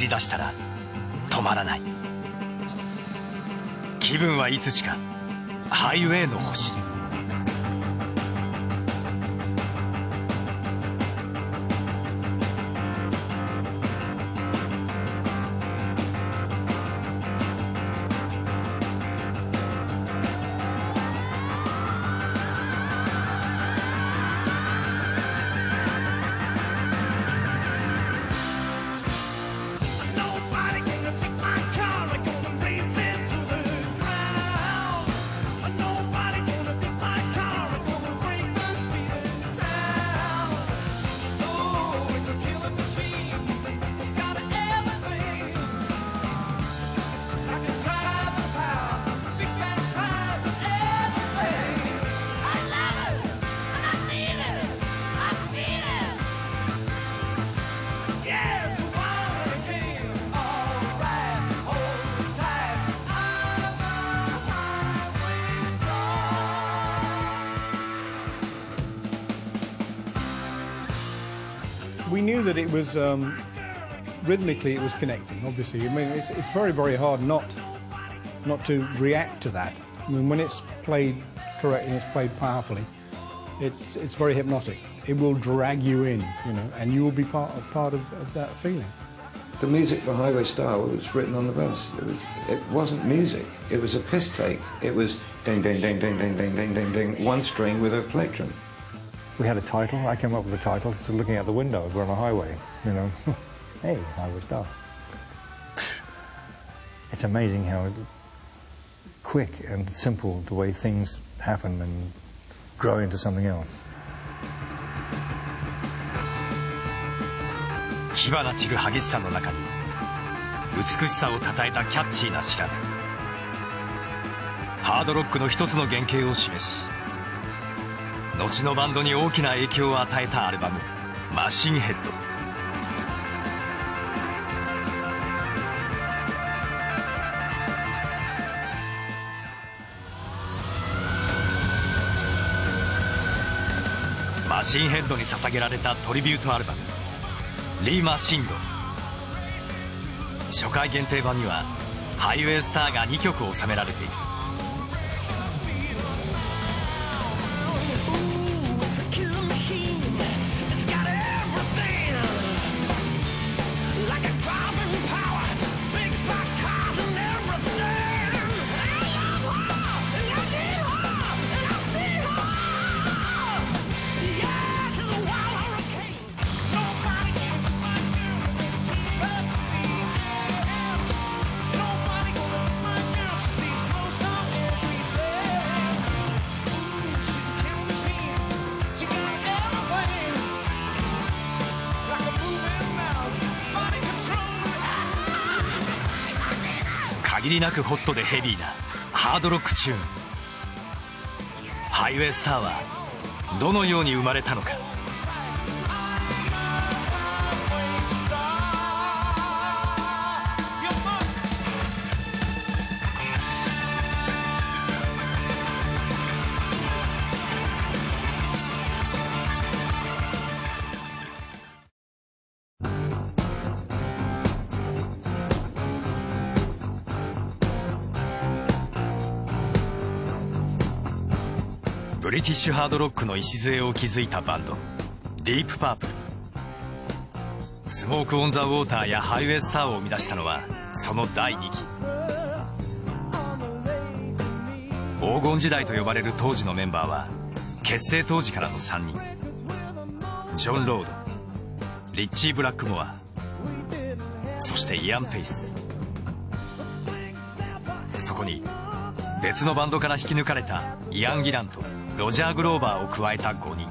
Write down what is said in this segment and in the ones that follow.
り出したら止まらない。気分はいつしかハイウェイの星。We knew that it was rhythmically it was connecting. Obviously, I mean it's very, very hard not to react to that. I mean when it's played correctly, it's played powerfully. It's very hypnotic. It will drag you in, you know, and you will be part of that feeling. The music for Highway Star was written on the verse. It wasn't music. It was a piss take. It was ding ding ding ding ding ding ding ding ding, one string with a plectrum. We had a title. I came up with a title. So looking out the window, we're on a highway, you know. Hey, Highway Star. It's amazing how quick and simple the way things happen and grow into something else. 火花散る激しさの中に美しさをたたえたキャッチーな調べ。ハードロックの一つの原型を示し、後のバンドに大きな影響を与えたアルバム「マシンヘッド」。マシンヘッドに捧げられたトリビュートアルバム「リーマシンド」。初回限定版には「ハイウェイスター」が2曲収められている。限りなくホットでヘビーなハードロックチューン。ハイウェイスターはどのように生まれたのか。ブリティッシュハードロックの礎を築いたバンドディープパープル。スモーク・オン・ザ・ウォーターやハイウェイ・スターを生み出したのはその第2期。黄金時代と呼ばれる当時のメンバーは結成当時からの3人。ジョン・ロード、リッチー・ブラックモア、そしてイアン・ペイス。そこに別のバンドから引き抜かれたイアン・ギラント、ロジャー・グローバーを加えた5人。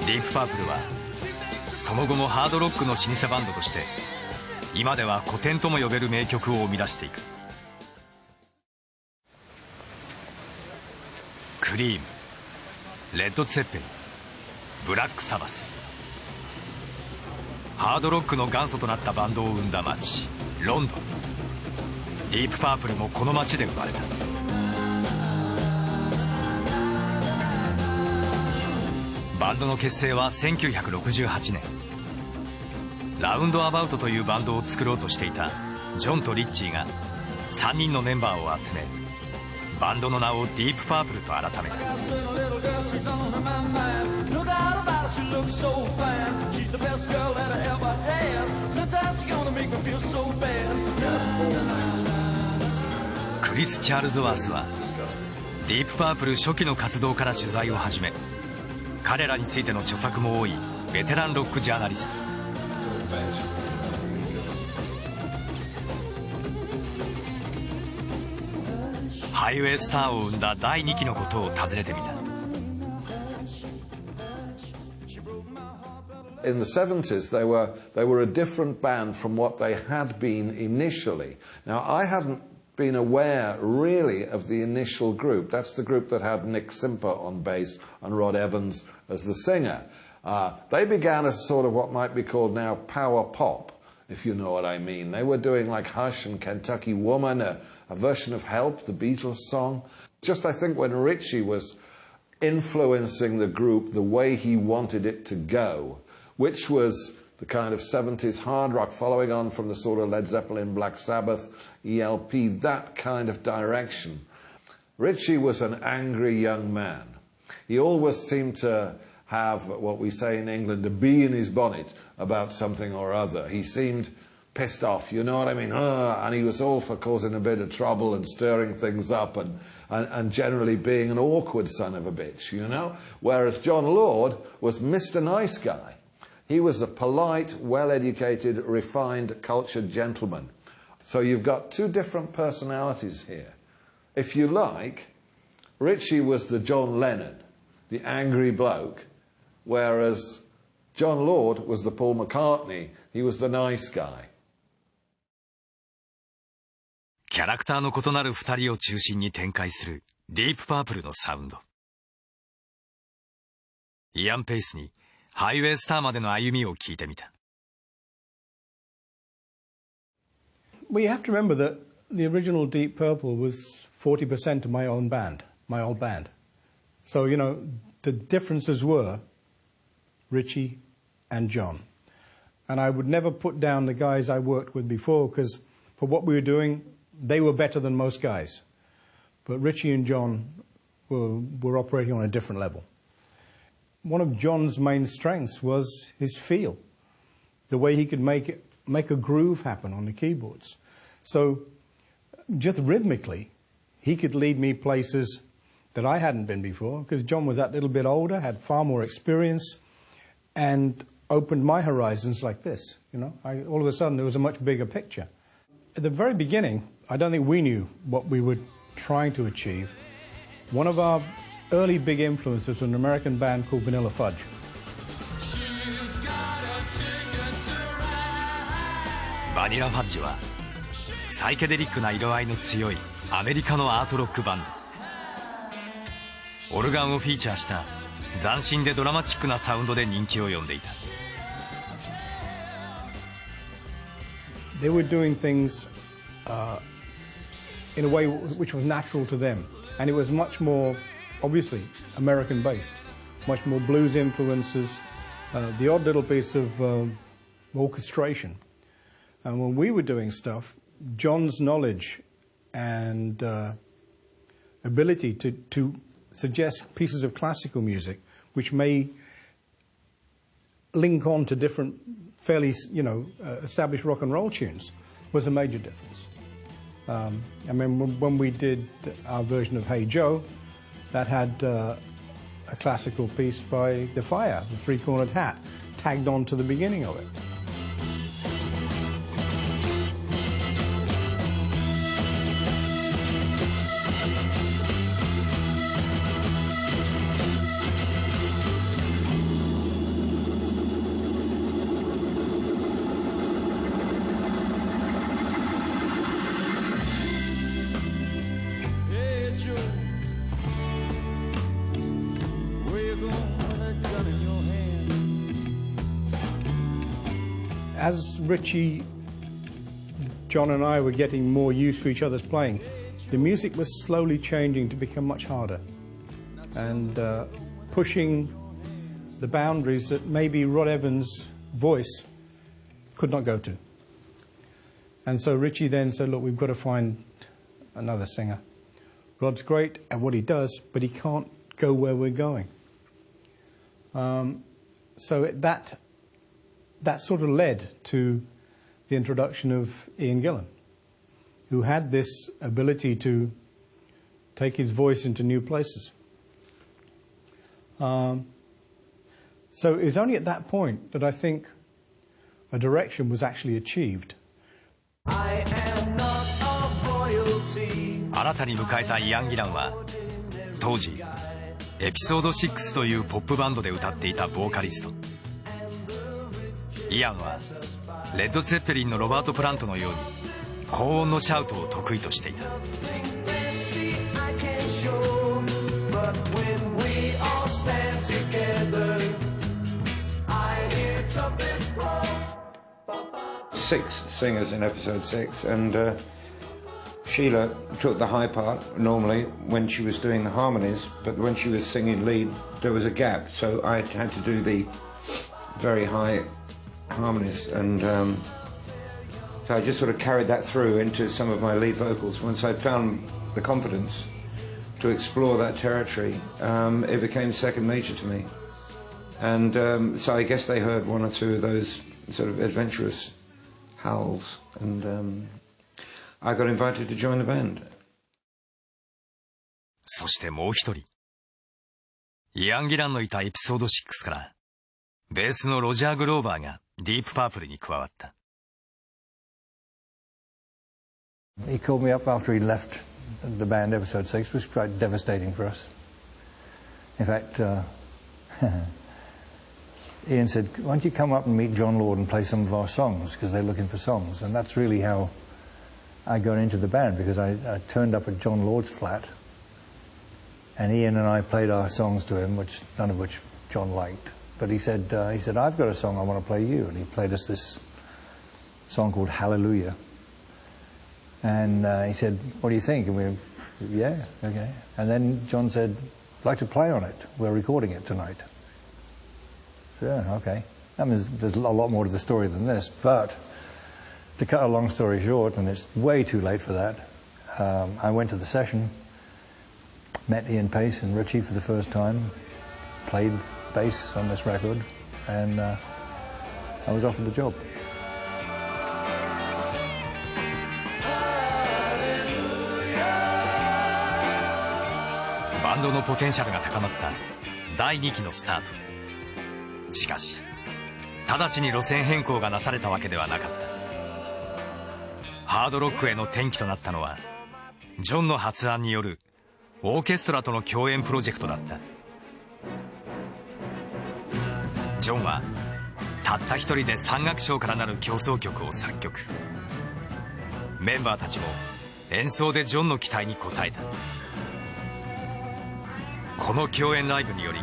ディープパープルはその後もハードロックの老舗バンドとして今では古典とも呼べる名曲を生み出していく。クリーム、レッド・ツェッペリン、ブラック・サバス。ハードロックの元祖となったバンドを生んだ街ロンドン。ディープパープルもこの街で生まれた。バンドの結成は1968年。ラウンドアバウトというバンドを作ろうとしていたジョンとリッチーが3人のメンバーを集め、バンドの名をディープパープルと改めた。クリス・チャールズワースはディープパープル初期の活動から取材を始め、彼らについての著作も多いベテランロックジャーナリスト。ハイウェイスターを生んだ第2期のことを尋ねてみた。In the 70s, they were a different band from what they had been initially. Now, I hadn't been aware, really, of the initial group. That's the group that had Nick Simper on bass and Rod Evans as the singer. They began as sort of what might be called now power pop, if you know what I mean. They were doing like Hush and Kentucky Woman, a version of Help, the Beatles song. Just, I think, when Ritchie was influencing the group the way he wanted it to go, which was the kind of 70s hard rock following on from the sort of Led Zeppelin, Black Sabbath, ELP, that kind of direction. Ritchie was an angry young man. He always seemed to have what we say in England, a bee in his bonnet about something or other. He seemed pissed off, you know what I mean? And he was all for causing a bit of trouble and stirring things up and generally being an awkward son of a bitch, you know? Whereas John Lord was Mr. Nice Guy. He was a polite, well-educated, refined, cultured gentleman. So you've got two different personalities here. If you like, Ritchie was the John Lennon, the angry bloke, whereas John Lord was the Paul McCartney. He was the nice guy. キャラクターの異なる2人を中心に展開するディープパープルのサウンド。イアン・ペイスにハイウェイスターまでの歩みを聞いてみた。Well, you have to remember that the original Deep Purple was 40% of my own band, my old band. So, you know, the differences were Ritchie and John. And I would never put down the guys I worked with before, because for what we were doing, they were better than most guys. But Ritchie and John were operating on a different level. One of John's main strengths was his feel, the way he could make a groove happen on the keyboards. So just rhythmically, he could lead me places that I hadn't been before, because John was that little bit older, had far more experience, and opened my horizons like this. You know, all of a sudden there was a much bigger picture. At the very beginning, I don't think we knew what we were trying to achieve. One of our early big influences was an American band called Vanilla Fudge. Vanilla Fudge はサイケデリックな色合いの強いアメリカのアートロックバンド。オルガンをフィーチャーした斬新でドラマチックなサウンドで人気を呼んでいた。They were doing things in a way which was natural to them, and it was much more, obviously, American-based, much more blues influences, the odd little piece of orchestration. And when we were doing stuff, John's knowledge and ability to suggest pieces of classical music which may link on to different fairly, established rock and roll tunes was a major difference. I mean, when we did our version of Hey Joe, that had a classical piece by The Fire, the three-cornered hat, tagged on to the beginning of it. As Ritchie John and I were getting more used to each other's playing, the music was slowly changing to become much harder and pushing the boundaries that maybe Rod Evans' voice could not go to. And so Richie then said, look, we've got to find another singer. Rod's great at what he does, but he can't go where we're going. So that sort of led to the introduction of Ian Gillan, who had this ability to take his voice into new places. So it was only at that point that I think a direction was actually achieved. 新たに迎えたイアン・ギランは当時エピソード6というポップバンドで歌っていたボーカリスト。イアンはレッド・ツェッペリンのロバート・プラントのように高音のシャウトを得意としていた。Six singers in episode 6, and Sheila took the high part normally when she was doing the harmonies, but when she was singing lead there was a gap, so I had to do the very high harmonies, and so I just sort of carried that through into some of my lead vocals. Once I'd found the confidence to explore that territory, it became second nature to me, and so I guess they heard one or two of those sort of adventurous howls, and I got invited to join the band. そしてもう一人、イアン・ギランのいたエピソード6からベースのロジャー・グローバーがディープパープルに加わった。He called me up after he left the band. Episode 6 was quite devastating for us. In fact, Ian said, why don't you come up and meet John Lord and play some of our songs, because they're looking for songs. And that's really how I got into the band, because I turned up at John Lord's flat, and Ian and I played our songs to him, none of which John liked. But he said, I've got a song I want to play you. And he played us this song called Hallelujah. And he said, what do you think? And we went, yeah, okay. And then John said, I'd like to play on it. We're recording it tonight. Yeah, okay. I mean, there's a lot more to the story than this, but to cut a long story short, and it's way too late for that, I went to the session, met Ian Pace and Richie for the first time, played bass on this record, and I was offered the job. バンドのポテンシャルが高まった第2期のスタート。しかし直ちに路線変更がなされたわけではなかった。ハードロックへの転機となったのはジョンの発案によるオーケストラとの共演プロジェクトだった。ジョンはたった一人で3楽章からなる協奏曲を作曲。メンバーたちも演奏でジョンの期待に応えた。この共演ライブにより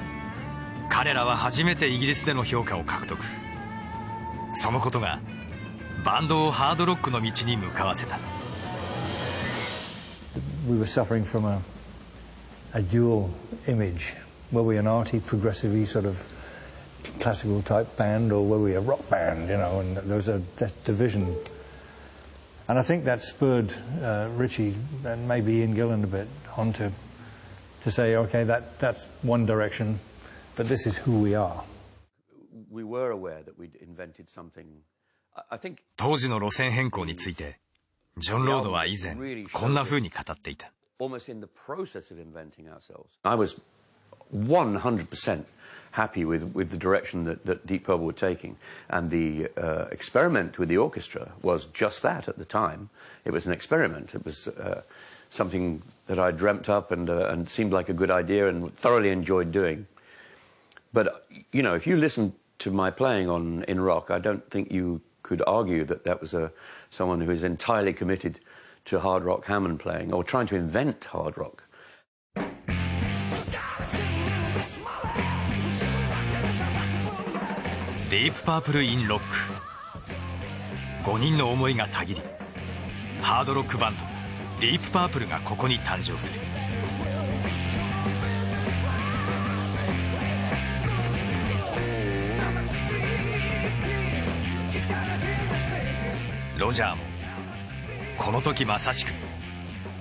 彼らは初めてイギリスでの評価を獲得。そのことがバンドをハードロックの道に向かわせた。We were suffering from a dual image. Were we an arty, progressive-y sort of classical type band, or were we a rock band, you know? And there was a division. And I think that spurred Richie and maybe Ian Gillan a bit on to say, okay, that's one direction, but this is who we are. We were aware that we'd invented something. I think 当時の路線変更についてジョン・ロードは以前こんな風に語っていた。 almost in the process of inventing ourselves. I was 100% happy with the direction that Deep Purple were taking, and the experiment with the orchestra was just that at the time. It was an experiment. It was something that I dreamt up and seemed like a good idea and thoroughly enjoyed doing. But, you know, if you listen to my playing in rock, I don't think you could argue that was someone who is entirely committed to hard rock Hammond playing or trying to invent hard rock. Deep Purple in Rock。5人の思いがたぎりハードロックバンドディープパープルがここに誕生する。ロジャーもこの時まさしく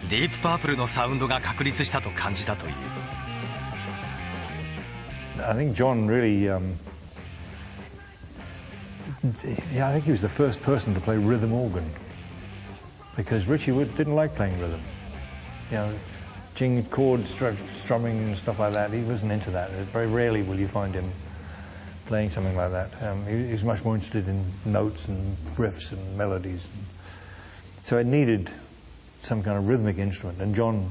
ディープパープルのサウンドが確立したと感じたという。I think John really, I think he was the first person to play rhythm organ, because Richie didn't like playing rhythm. You know, jing chord strumming and stuff like that. He wasn't into that. Very rarely will you find him playing something like that. He was much more interested in notes and riffs and melodies. So it needed some kind of rhythmic instrument, and John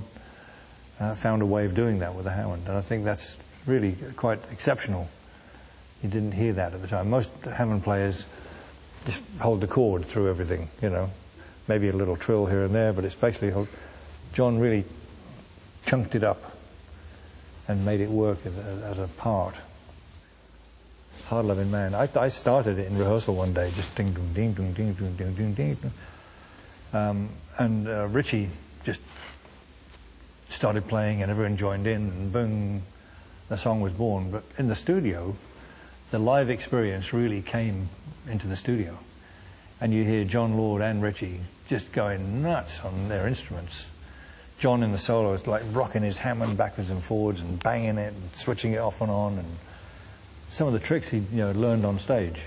found a way of doing that with the Hammond, and I think that's really quite exceptional. You didn't hear that at the time. Most Hammond players just hold the chord through everything, you know, maybe a little trill here and there, but it's basically John really chunked it up and made it work as a part. Hard Loving Man. I started it in rehearsal one day, just ding ding ding ding ding ding ding ding ding, and Richie just started playing, and everyone joined in, and boom, the song was born. But in the studio, the live experience really came into the studio, and you hear John Lord and Richie just going nuts on their instruments. John in the solo is like rocking his Hammond backwards and forwards and banging it and switching it off and on, and some of the tricks he learned on stage.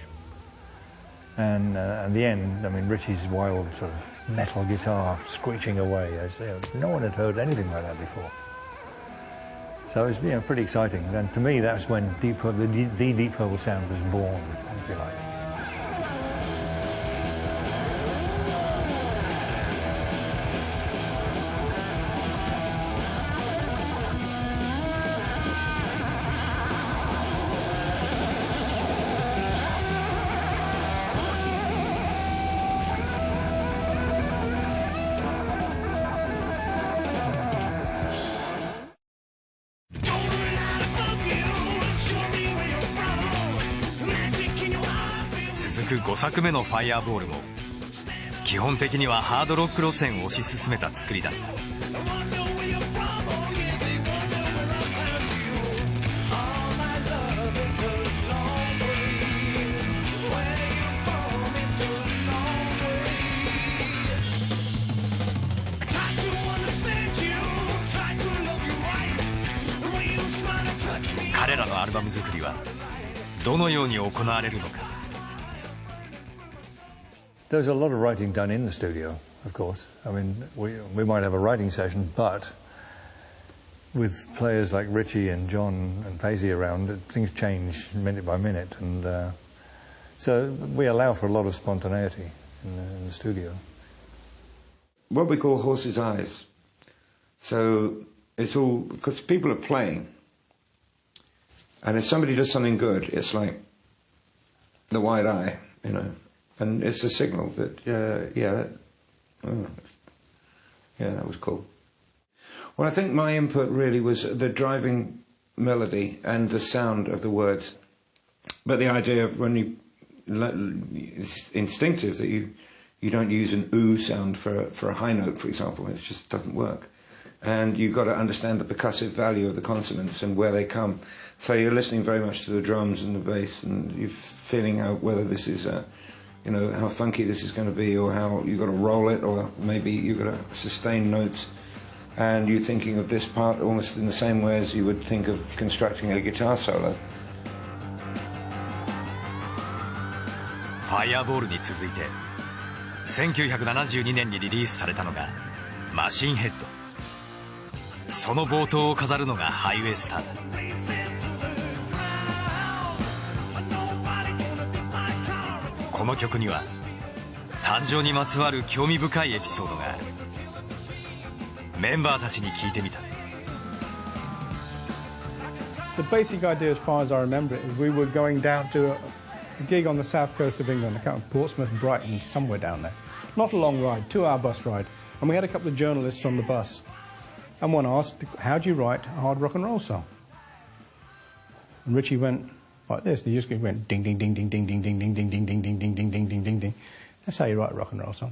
And at the end, I mean, Richie's wild sort of metal guitar screeching away. No one had heard anything like that before. So it was pretty exciting. And to me, that's when the Deep Purple sound was born, if you like.続く5作目のファイアーボールも基本的にはハードロック路線を推し進めた作りだった。彼らのアルバム作りはどのように行われるのか。There's a lot of writing done in the studio, of course. I mean, we might have a writing session, but with players like Richie and John and Paisley around, things change minute by minute, and so we allow for a lot of spontaneity in the studio. What we call horse's eyes. So it's all because people are playing, and if somebody does something good, it's like the wide eye, you know. And it's a signal that, that was cool. Well, I think my input really was the driving melody and the sound of the words. But the idea of when it's instinctive that you don't use an ooh sound for a high note, for example. It just doesn't work. And you've got to understand the percussive value of the consonants and where they come. So you're listening very much to the drums and the bass, and you're feeling out whether this is how funky this is going to be, or how you've got to roll it, or maybe you've got to sustain notes, and you're thinking of this part almost in the same way as you would think of constructing a guitar solo. ファイアーボールに続いて1972年にリリースされたのがマシンヘッド。その冒頭を飾るのがハイウェイスターだ。この曲には誕生にまつわる興味深いエピソードがある。メンバーたちに聞いてみた。The basic idea, as far as I remember it, is we were going down to a gig on the south coast of England, I can't remember, Portsmouth, Brighton, somewhere down there. Not a long ride, 2-hour bus ride. And we had a couple of journalists on the bus. And one asked, how do you write a hard rock and roll song? And Richie went like this. He just went ding, ding, ding, ding, ding, ding, ding, ding, ding, ding, ding, ding, ding, ding, ding, ding, ding, ding. That's how you write a rock and roll song.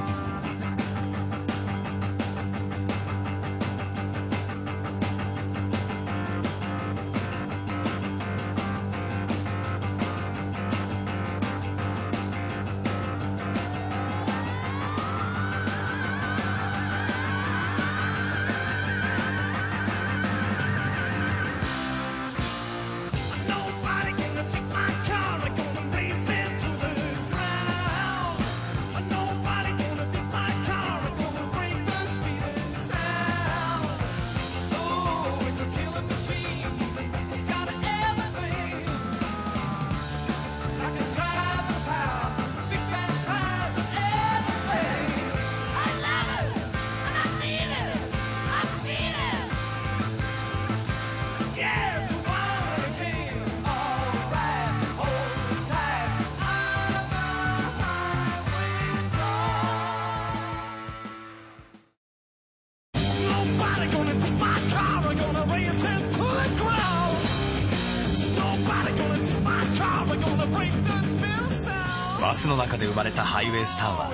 バスの中で生まれたハイウェイスターは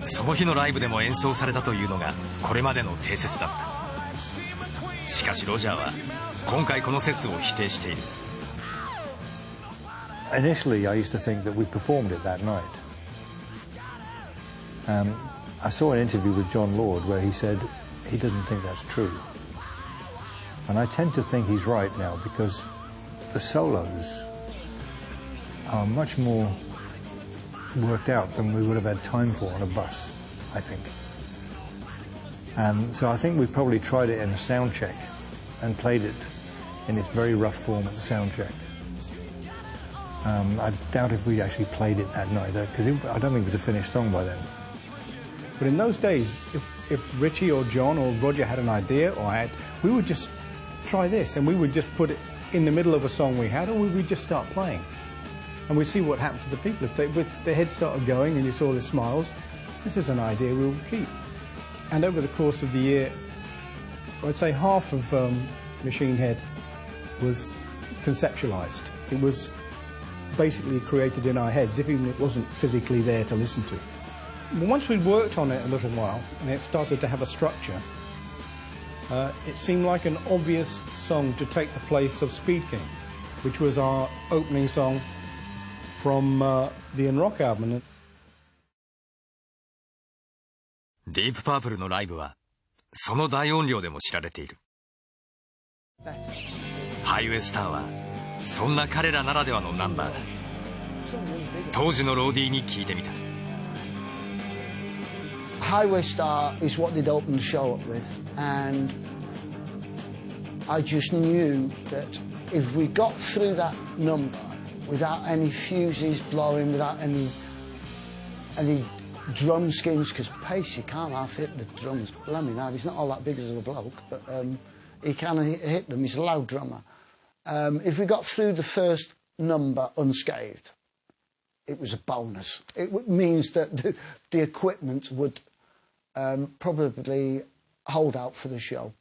その日のライブでも演奏されたというのがこれまでの定説だった。しかしロジャーは今回この説を否定している。 Initially, I used to think that we performed it that night. I saw an interview with John Lord where he said he doesn't think that's true. And I tend to think he's right now because the solos are much more worked out than we would have had time for on a bus, I think. And so I think we probably tried it in a sound check and played it in its very rough form at the sound check. I doubt if we actually played it that night because I don't think it was a finished song by then. But in those days, if Richie or John or Roger had an idea we would just try this and we would just put it in the middle of a song we had, or we would just start playing. And we'd see what happened to the people. If their heads started going and you saw the smiles, this is an idea we'll keep. And over the course of the year, I'd say half of Machine Head was conceptualised. It was basically created in our heads, even if it wasn't physically there to listen to. Once we'd worked on it a little while and it started to have a structure, it seemed like an obvious song to take the place of Speed King, which was our opening song from the In Rock album. ディープパープルのライブはその大音量でも知られている。ハイウェイスターはそんな彼らならではのナンバーだ。当時のローディーに聞いてみた。Highway Star is what they'd opened the show up with, and I just knew that if we got through that number without any fuses blowing, without any drum skins, because Pace, you can't half hit the drums. Blimey, now he's not all that big as a bloke, but he can hit them. He's a loud drummer. If we got through the first number unscathed, it was a bonus. It means that the equipment would probably hold out for the show.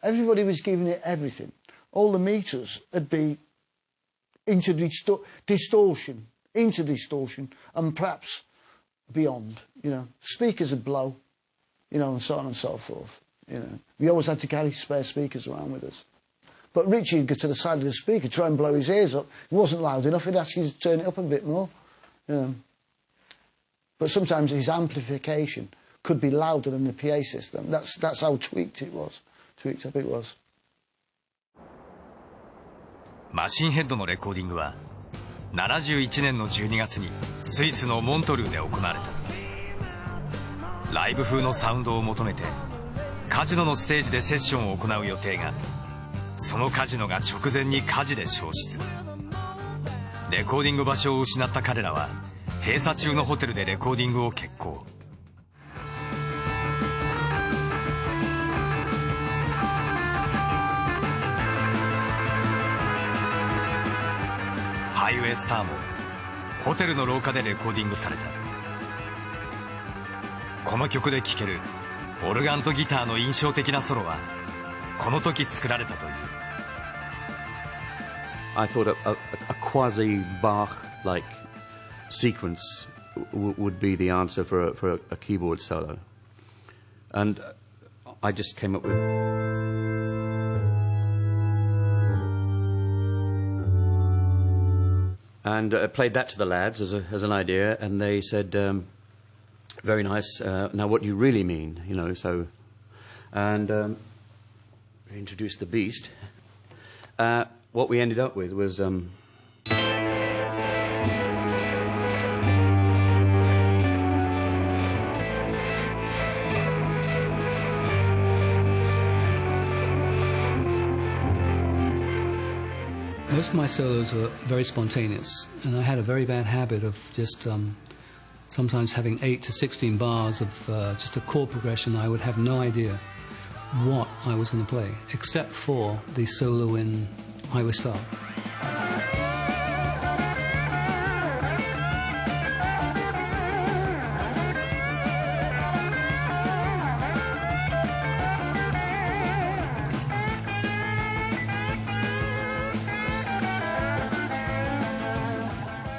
Everybody was giving it everything. All the meters would be into distortion, and perhaps beyond. You know, speakers would blow, you know, and so on and so forth. You know, we always had to carry spare speakers around with us. But Richie would go to the side of the speaker, try and blow his ears up. It wasn't loud enough. He'd ask you to turn it up a bit more. You know. But sometimes his amplification could be louder than the PA system. That's how tweaked it was. Tweaked up it was. マシンヘッドのレコーディングは71年の12月にスイスのモントルーで行われた。ライブ風のサウンドを求めてカジノのステージでセッションを行う予定が、そのカジノが直前に火事で焼失。レコーディング場所を失った彼らは閉鎖中のホテルでレコーディングを決行。ハイウェイスターもホテルの廊下でレコーディングされた。この曲で聴けるオルガンとギターの印象的なソロはこの時作られたという。I thought a quasi-Bach-like sequence would be the answer for a keyboard solo. And I just came up with... And played that to the lads as an idea, and they said, very nice, now what do you really mean, you know, so... And introduced the beast. What we ended up with was... Most of my solos were very spontaneous, and I had a very bad habit of just sometimes having 8 to 16 bars of just a chord progression. I would have no idea what I was going to play, except for the solo in Highway Star.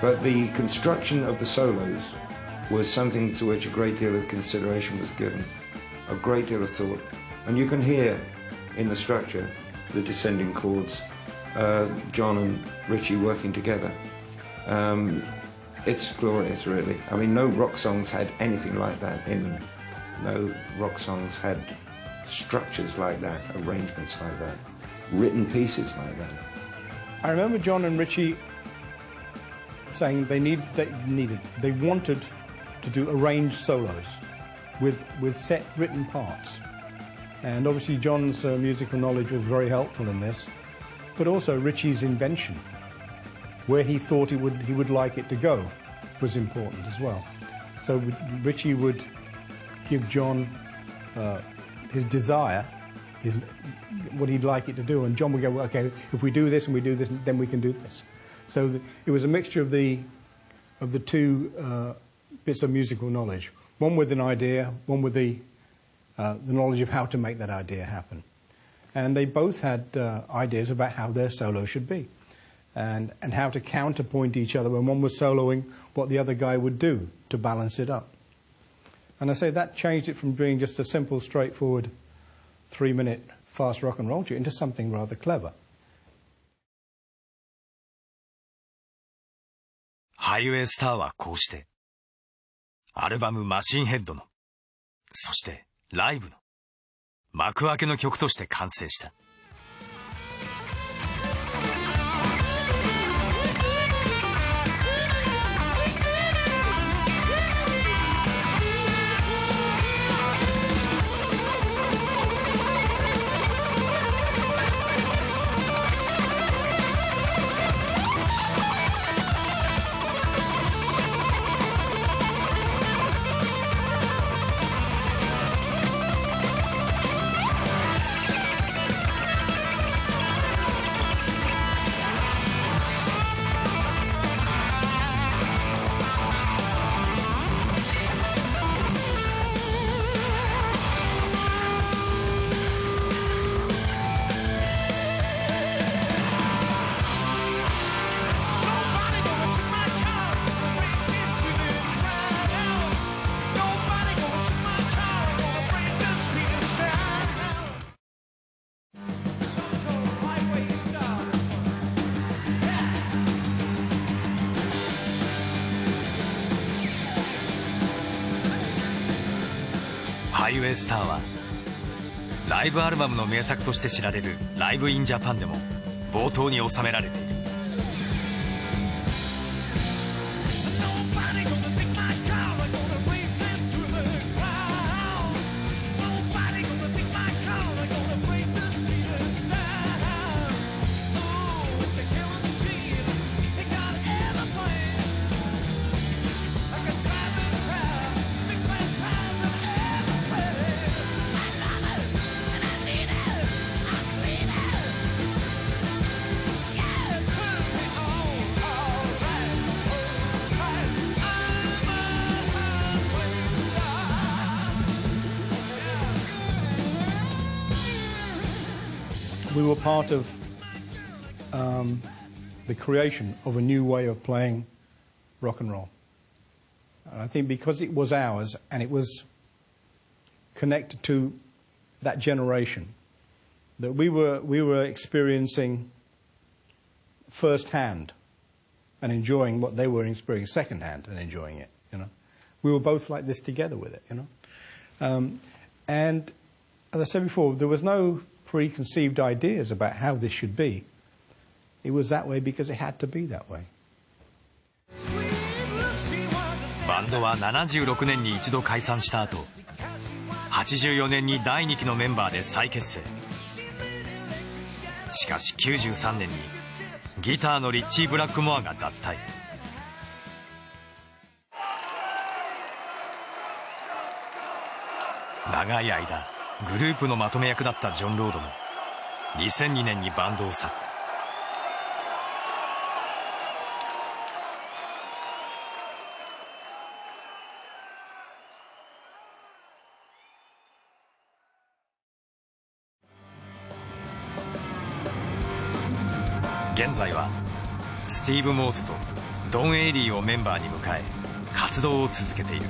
But the construction of the solos was something to which a great deal of consideration was given, a great deal of thought. And you can hear in the structure the descending chords, John and Richie working together. It's glorious, really. I mean, no rock songs had anything like that in them. No rock songs had structures like that, arrangements like that, written pieces like that. I remember John and Richie saying they wanted to do arranged solos with set written parts. And obviously John's musical knowledge was very helpful in this, but also Richie's invention, where he thought he would like it to go, was important as well. So Richie would give John his desire, what he'd like it to do, and John would go, well, okay, if we do this and we do this, then we can do this. So it was a mixture of the two bits of musical knowledge, one with an idea, one with the knowledge of how to make that idea happen. And they both had ideas about how their solo should be, and how to counterpoint each other when one was soloing, what the other guy would do to balance it up. And I say that changed it from being just a simple, straightforward 3-minute fast rock and roll tune into something rather clever. ハイウェイスターはこうして、アルバムマシンヘッドの、そしてライブの、幕開けの曲として完成した。ハイウェイスターはライブアルバムの名作として知られるライブインジャパンでも冒頭に収められている。We were part of the creation of a new way of playing rock and roll. And I think because it was ours and it was connected to that generation, that we were experiencing firsthand and enjoying what they were experiencing secondhand and enjoying it. You know, we were both like this together with it. You know, and as I said before, there was no preconceived ideas about how this should be. It was that way because it had to be that way. バンドは76年に一度解散した後、84年に第2期のメンバーで再結成。しかし93年にギターのリッチー・ブラックモアが脱退。長い間グループのまとめ役だったジョン・ロードも2002年にバンドを去った。現在はスティーブ・モーズとドン・エイリーをメンバーに迎え活動を続けている。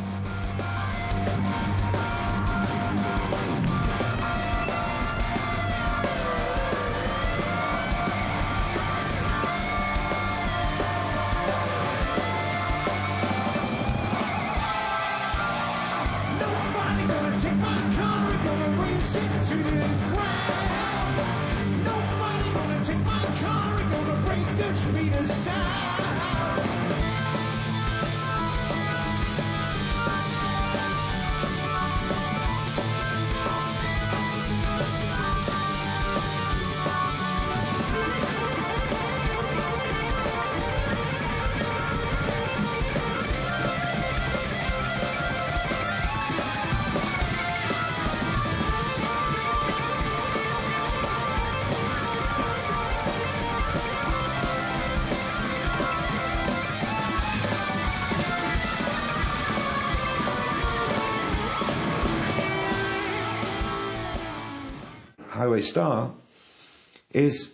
Highway Star is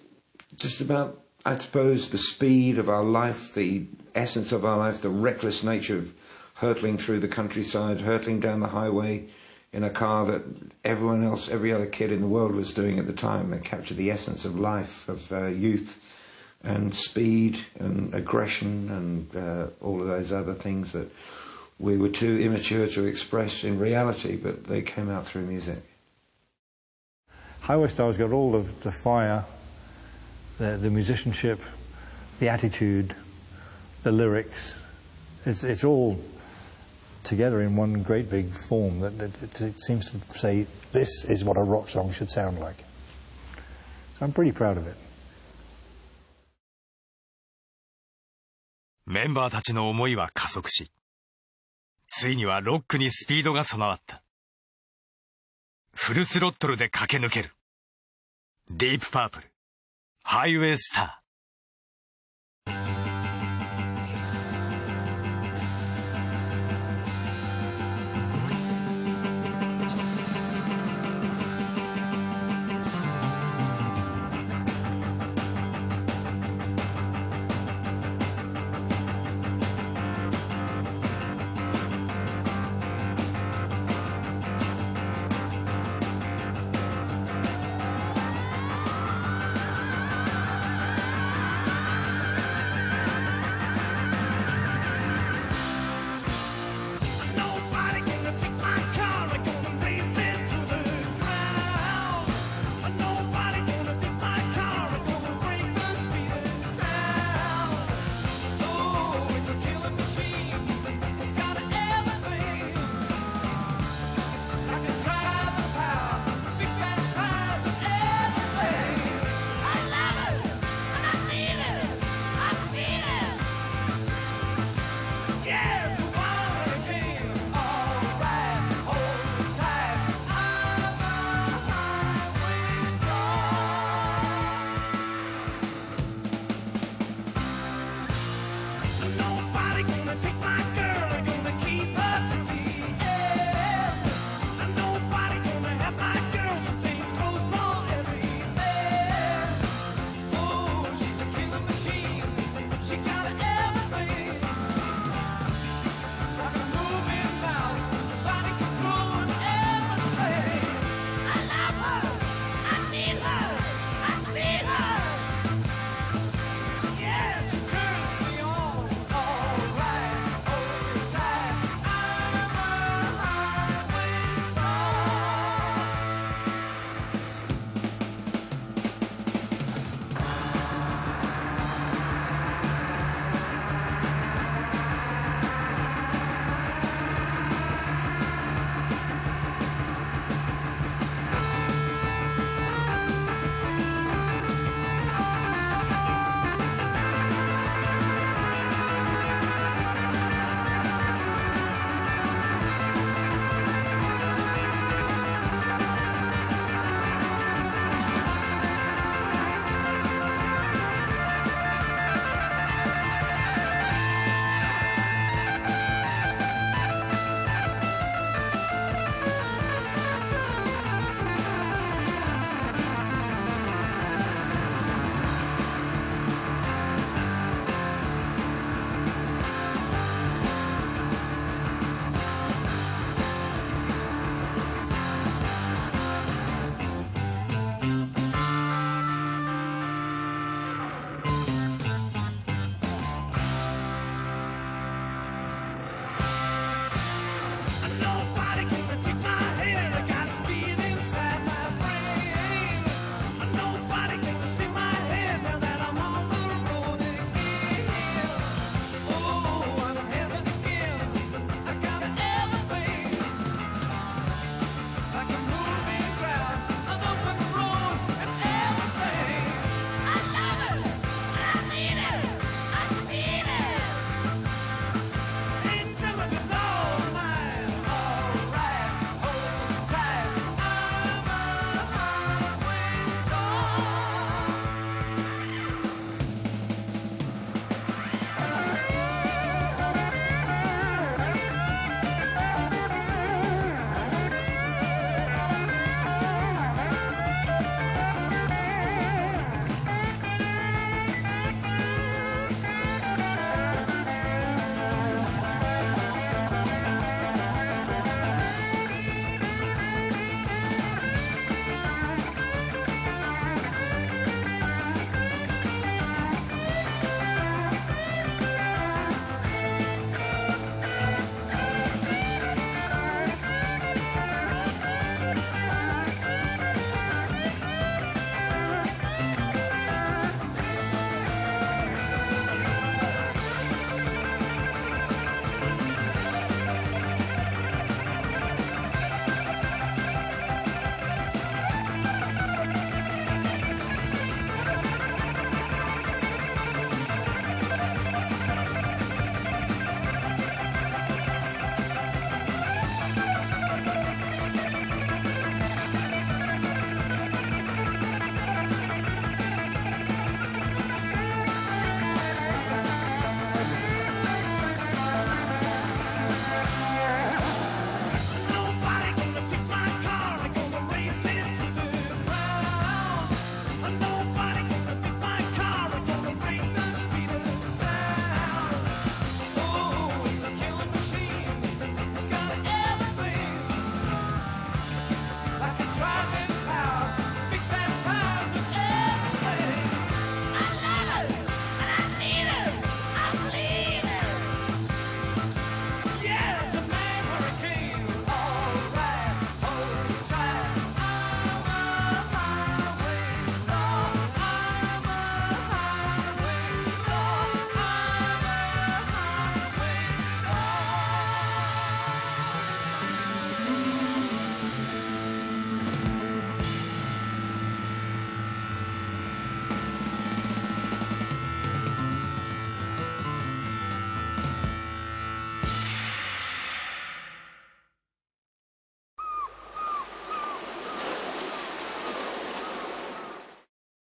just about, I suppose, the speed of our life, the essence of our life, the reckless nature of hurtling through the countryside, hurtling down the highway in a car that everyone else, every other kid in the world was doing at the time. It captured the essence of life, of youth and speed and aggression and all of those other things that we were too immature to express in reality, but they came out through music. Highway Star's got all of the fire, the musicianship, the attitude, the lyrics. It's all together in one great big form that it seems to say, this is what a rock song should sound like. So I'm pretty proud of it. メンバーたちの思いは加速し、ついにはロックにスピードが備わった。フルスロットルで駆け抜ける。ディープパープル、ハイウェイスター。